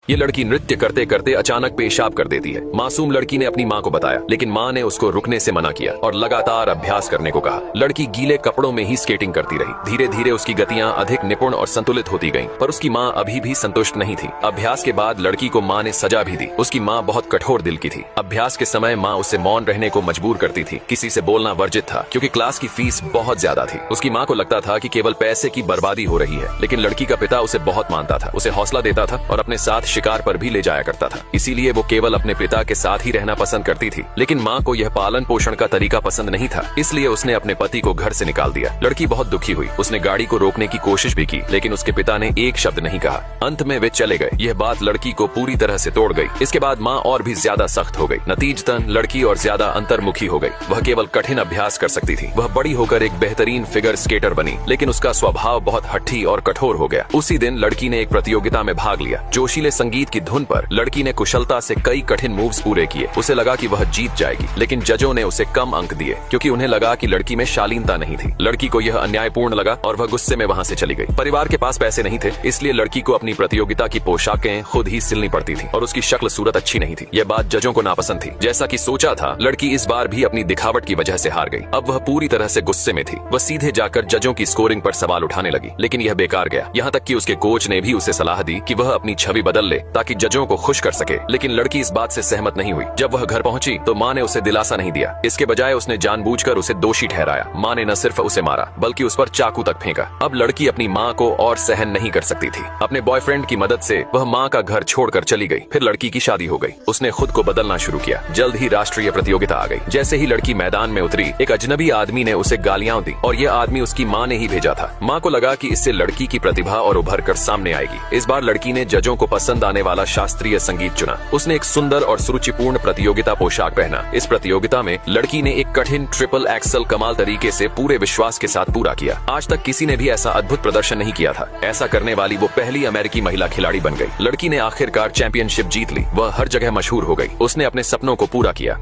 ये लड़की नृत्य करते करते अचानक पेशाब कर देती है। मासूम लड़की ने अपनी माँ को बताया, लेकिन माँ ने उसको रुकने से मना किया और लगातार अभ्यास करने को कहा। लड़की गीले कपड़ों में ही स्केटिंग करती रही। धीरे धीरे उसकी गतियां अधिक निपुण और संतुलित होती गईं, पर उसकी माँ अभी भी संतुष्ट नहीं थी। अभ्यास के बाद लड़की को माँ ने सजा भी दी। उसकी माँ बहुत कठोर दिल की थी। अभ्यास के समय माँ उसे मौन रहने को मजबूर करती थी। किसी से बोलना वर्जित था, क्योंकि क्लास की फीस बहुत ज्यादा थी। उसकी माँ को लगता था कि केवल पैसे की बर्बादी हो रही है, लेकिन लड़की का पिता उसे बहुत मानता था, उसे हौसला देता था और अपने साथ शिकार पर भी ले जाया करता था। इसीलिए वो केवल अपने पिता के साथ ही रहना पसंद करती थी। लेकिन माँ को यह पालन पोषण का तरीका पसंद नहीं था, इसलिए उसने अपने पति को घर से निकाल दिया। लड़की बहुत दुखी हुई। उसने गाड़ी को रोकने की कोशिश भी की, लेकिन उसके पिता ने एक शब्द नहीं कहा। अंत में वे चले गए। यह बात लड़की को पूरी तरह से तोड़ गई। इसके बाद माँ और भी ज्यादा सख्त हो गई। नतीजतन लड़की और ज्यादा अंतर्मुखी हो गई। वह केवल कठिन अभ्यास कर सकती थी। वह बड़ी होकर एक बेहतरीन फिगर स्केटर बनी, लेकिन उसका स्वभाव बहुत हठी और कठोर हो गया। उसी दिन लड़की ने एक प्रतियोगिता में भाग लिया। जोशीले संगीत की धुन पर लड़की ने कुशलता से कई कठिन मूव्स पूरे किए। उसे लगा कि वह जीत जाएगी, लेकिन जजों ने उसे कम अंक दिए, क्योंकि उन्हें लगा कि लड़की में शालीनता नहीं थी। लड़की को यह अन्यायपूर्ण लगा और वह गुस्से में वहां से चली गई। परिवार के पास पैसे नहीं थे, इसलिए लड़की को अपनी प्रतियोगिता की पोशाकें खुद ही सिलनी पड़ती थी और उसकी शक्ल सूरत अच्छी नहीं थी। यह बात जजों को नापसंद थी। जैसा कि सोचा था, लड़की इस बार भी अपनी दिखावट की वजह से हार गई। अब वह पूरी तरह से गुस्से में थी। वह सीधे जाकर जजों की स्कोरिंग पर सवाल उठाने लगी, लेकिन यह बेकार गया। यहाँ तक कि उसके कोच ने भी उसे सलाह दी कि वह अपनी छवि बदल ले, ताकि जजों को खुश कर सके। लेकिन लड़की इस बात से सहमत नहीं हुई। जब वह घर पहुंची तो माँ ने उसे दिलासा नहीं दिया। इसके बजाय उसने जानबूझकर उसे दोषी ठहराया। माँ ने न सिर्फ उसे मारा, बल्कि उस पर चाकू तक फेंका। अब लड़की अपनी माँ को और सहन नहीं कर सकती थी। अपने बॉयफ्रेंड की मदद से वह माँ का घर छोड़कर चली गई। फिर लड़की की शादी हो गई। उसने खुद को बदलना शुरू किया। जल्द ही राष्ट्रीय प्रतियोगिता आ गई। जैसे ही लड़की मैदान में उतरी, एक अजनबी आदमी ने उसे गालियां दी और यह आदमी उसकी माँ ने ही भेजा था। माँ को लगा कि इससे लड़की की प्रतिभा और उभर कर सामने आएगी। इस बार लड़की ने जजों को पसंद आने वाला शास्त्रीय संगीत चुना। उसने एक सुंदर और सुरुचिपूर्ण प्रतियोगिता पोशाक पहना। इस प्रतियोगिता में लड़की ने एक कठिन ट्रिपल एक्सल कमाल तरीके से पूरे विश्वास के साथ पूरा किया। आज तक किसी ने भी ऐसा अद्भुत प्रदर्शन नहीं किया था। ऐसा करने वाली वो पहली अमेरिकी महिला खिलाड़ी बन गई। लड़की ने आखिरकार चैंपियनशिप जीत ली। वह हर जगह मशहूर हो गई। उसने अपने सपनों को पूरा किया।